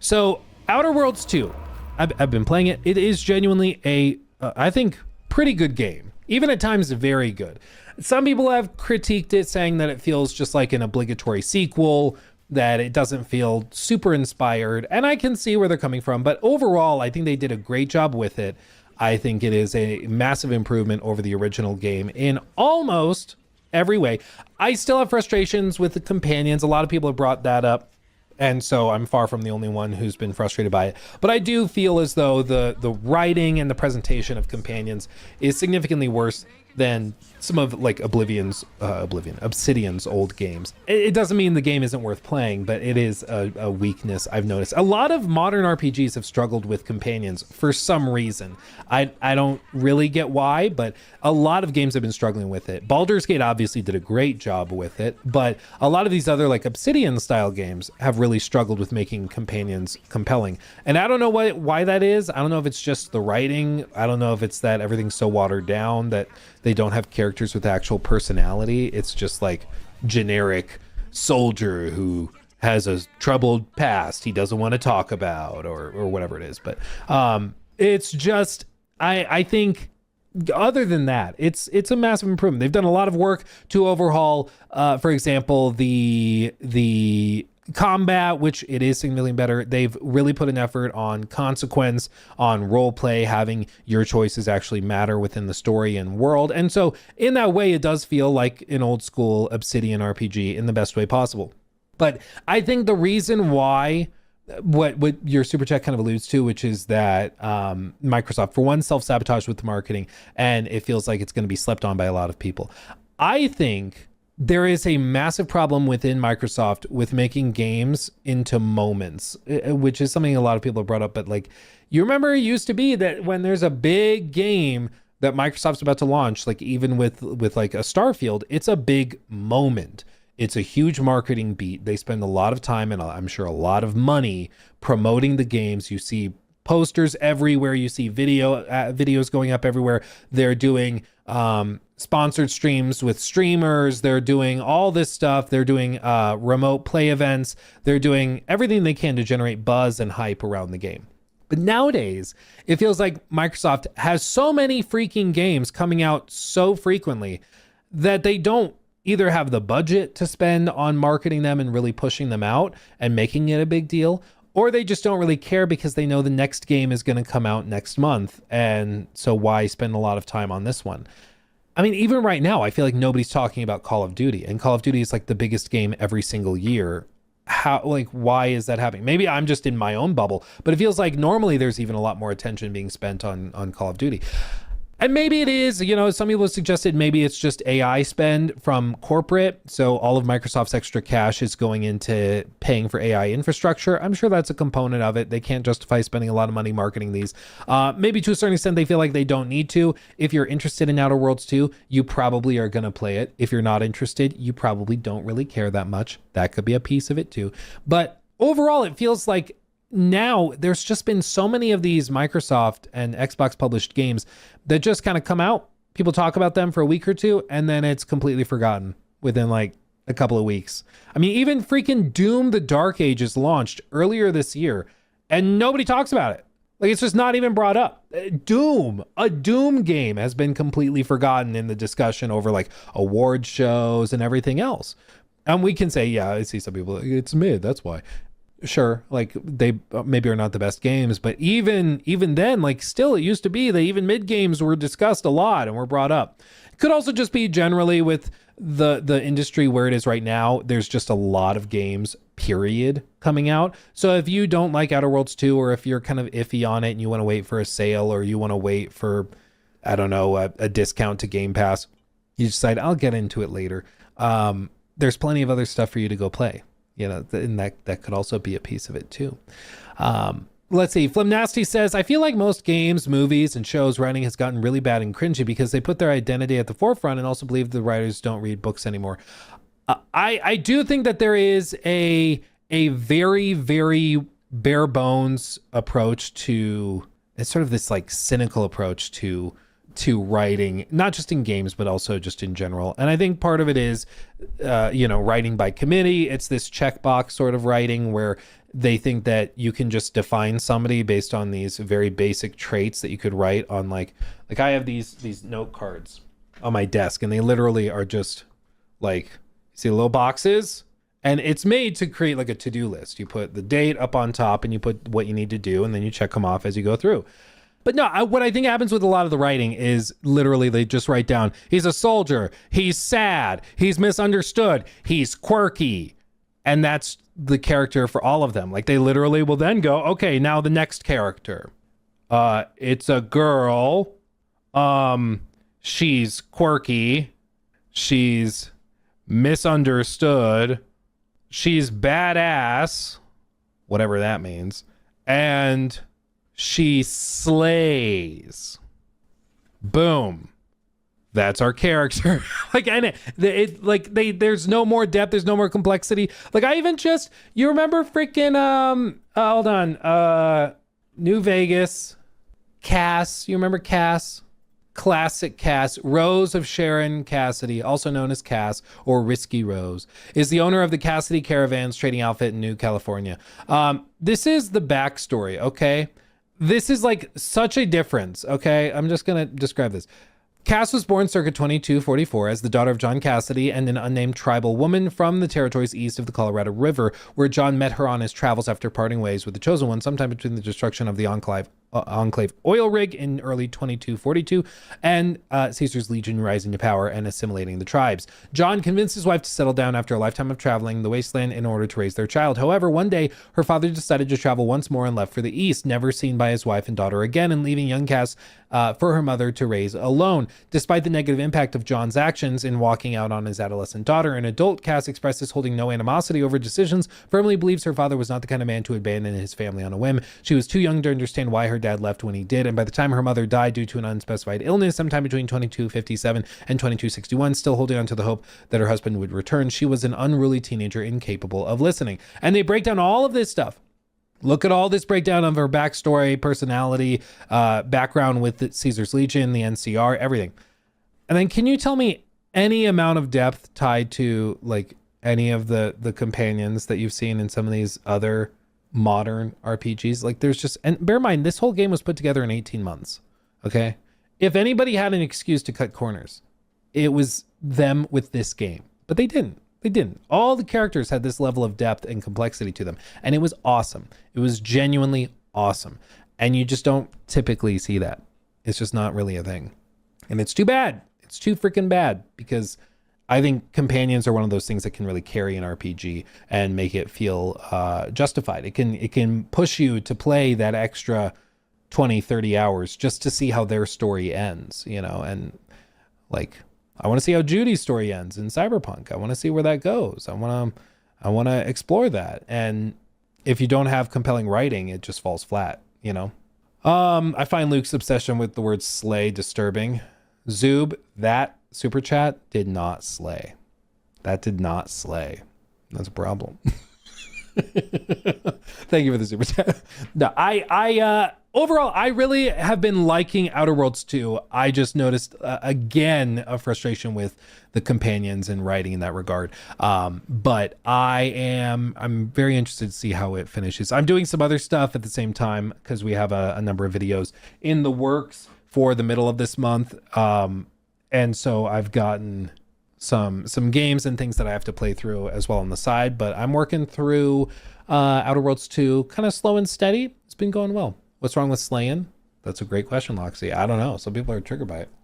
So Outer Worlds 2, I've been playing it. It is genuinely a, I think, pretty good game. Even at times, very good. Some people have critiqued it, saying that it feels just like an obligatory sequel, that it doesn't feel super inspired. And I can see where they're coming from. But overall, I think they did a great job with it. I think it is a massive improvement over the original game in almost every way. I still have frustrations with the companions. A lot of people have brought that up. And so I'm far from the only one who's been frustrated by it. But I do feel as though the writing and the presentation of companions is significantly worse than some of like Obsidian's old games. It doesn't mean the game isn't worth playing, but it is a weakness I've noticed. A lot of modern RPGs have struggled with companions for some reason. I don't really get why, but a lot of games have been struggling with it. Baldur's Gate obviously did a great job with it, but a lot of these other like Obsidian style games have really struggled with making companions compelling. And I don't know why that is. I don't know if it's just the writing. I don't know if it's that everything's so watered down that they don't have characters with actual personality. It's just like generic soldier who has a troubled past he doesn't want to talk about or whatever it is. But it's just, I think other than that, it's a massive improvement. They've done a lot of work to overhaul, for example, the combat, which it is significantly better. They've really put an effort on consequence, on role play, having your choices actually matter within the story and world. And so in that way, it does feel like an old school Obsidian RPG in the best way possible. But I think the reason why, what your super chat kind of alludes to, which is that Microsoft, for one, self-sabotage with the marketing, and it feels like it's going to be slept on by a lot of people. I think there is a massive problem within Microsoft with making games into moments, which is something a lot of people have brought up. But like, you remember it used to be that when there's a big game that Microsoft's about to launch, like even with like a Starfield, it's a big moment. It's a huge marketing beat. They spend a lot of time and I'm sure a lot of money promoting the games. You see posters everywhere. You see videos going up everywhere. They're doing sponsored streams with streamers. They're doing all this stuff. They're doing remote play events. They're doing everything they can to generate buzz and hype around the game. But nowadays, it feels like Microsoft has so many freaking games coming out so frequently that they don't either have the budget to spend on marketing them and really pushing them out and making it a big deal, or they just don't really care because they know the next game is going to come out next month. And so why spend a lot of time on this one? I mean, even right now, I feel like nobody's talking about Call of Duty, and Call of Duty is like the biggest game every single year. Why is that happening? Maybe I'm just in my own bubble, but it feels like normally there's even a lot more attention being spent on Call of Duty. And maybe it is, some people have suggested maybe it's just AI spend from corporate. So all of Microsoft's extra cash is going into paying for AI infrastructure. I'm sure that's a component of it. They can't justify spending a lot of money marketing these. Maybe to a certain extent, they feel like they don't need to. If you're interested in Outer Worlds 2, you probably are going to play it. If you're not interested, you probably don't really care that much. That could be a piece of it too. But overall, it feels like now there's just been so many of these Microsoft and Xbox published games that just kind of come out. People talk about them for a week or two, and then it's completely forgotten within like a couple of weeks. I mean, even freaking Doom: The Dark Ages launched earlier this year, and nobody talks about it. Like, it's just not even brought up. A Doom game has been completely forgotten in the discussion over like award shows and everything else. And we can say, yeah, I see some people, it's mid, that's why. Sure, like they maybe are not the best games, but even then, like still it used to be that even mid games were discussed a lot and were brought up. It could also just be generally with the industry where it is right now, there's just a lot of games, period, coming out. So if you don't like Outer Worlds 2, or if you're kind of iffy on it and you want to wait for a sale, or you want to wait for, I don't know, a discount to Game Pass, you decide I'll get into it later. There's plenty of other stuff for you to go play. And that could also be a piece of it too. Let's see. Flimnasty says, I feel like most games, movies, and shows writing has gotten really bad and cringy because they put their identity at the forefront and also believe the writers don't read books anymore. I do think that there is a very, very bare bones approach to, it's sort of this like cynical approach to writing, not just in games, but also just in general. And I think part of it is, writing by committee. It's this checkbox sort of writing where they think that you can just define somebody based on these very basic traits that you could write on like I have these note cards on my desk, and they literally are just like, see the little boxes, and it's made to create like a to-do list. You put the date up on top and you put what you need to do, and then you check them off as you go through. But no, what I think happens with a lot of the writing is literally they just write down, he's a soldier, he's sad, he's misunderstood, he's quirky. And that's the character for all of them. Like they literally will then go, okay, now the next character. It's a girl. She's quirky. She's misunderstood. She's badass, whatever that means. And she slays. Boom. That's our character. Like, and there's no more depth, there's no more complexity. Like, I even just, you remember freaking hold on, New Vegas, Cass. You remember Cass? Classic Cass. Rose of Sharon Cassidy, also known as Cass or Risky Rose, is the owner of the Cassidy Caravans trading outfit in New California. This is the backstory, okay? This is like such a difference, okay? I'm just gonna describe this. Cass was born circa 2244 as the daughter of John Cassidy and an unnamed tribal woman from the territories east of the Colorado River, where John met her on his travels after parting ways with the Chosen One sometime between the destruction of the Enclave oil rig in early 2242 and Caesar's legion rising to power and assimilating the tribes. John convinced his wife to settle down after a lifetime of traveling the wasteland in order to raise their child. However, one day her father decided to travel once more and left for the east, never seen by his wife and daughter again, and leaving young Cass for her mother to raise alone. Despite the negative impact of John's actions in walking out on his adolescent daughter, an adult Cass expresses holding no animosity over decisions, firmly believes her father was not the kind of man to abandon his family on a whim. She was too young to understand why her dad left when he did, and by the time her mother died due to an unspecified illness sometime between 2257 and 2261, still holding on to the hope that her husband would return, she was an unruly teenager incapable of listening. And they break down all of this stuff. Look at all this breakdown of her backstory, personality, background with the Caesar's Legion, the NCR, everything. And then can you tell me any amount of depth tied to like any of the companions that you've seen in some of these other modern RPGs? Like there's just, and bear in mind, this whole game was put together in 18 months. Okay. If anybody had an excuse to cut corners, it was them with this game, but they didn't. They didn't. All the characters had this level of depth and complexity to them, and it was awesome. It was genuinely awesome. And you just don't typically see that. It's just not really a thing. And it's too bad. It's too freaking bad, because I think companions are one of those things that can really carry an RPG and make it feel justified. It can push you to play that extra 20, 30 hours just to see how their story ends, you know, and like, I want to see how Judy's story ends in Cyberpunk. I want to see where that goes. I want to explore that. And if you don't have compelling writing, it just falls flat, you know? I find Luke's obsession with the word slay disturbing. Zoob, that super chat did not slay. That did not slay. That's a problem. Thank you for the super chat. No, I overall, I really have been liking Outer Worlds 2. I just noticed again a frustration with the companions and writing in that regard. But I'm very interested to see how it finishes. I'm doing some other stuff at the same time because we have a number of videos in the works for the middle of this month. And so I've gotten some games and things that I have to play through as well on the side, but I'm working through Outer Worlds 2 kind of slow and steady. It's been going well. What's wrong with slaying? That's a great question, Loxy. I don't know. Some people are triggered by it.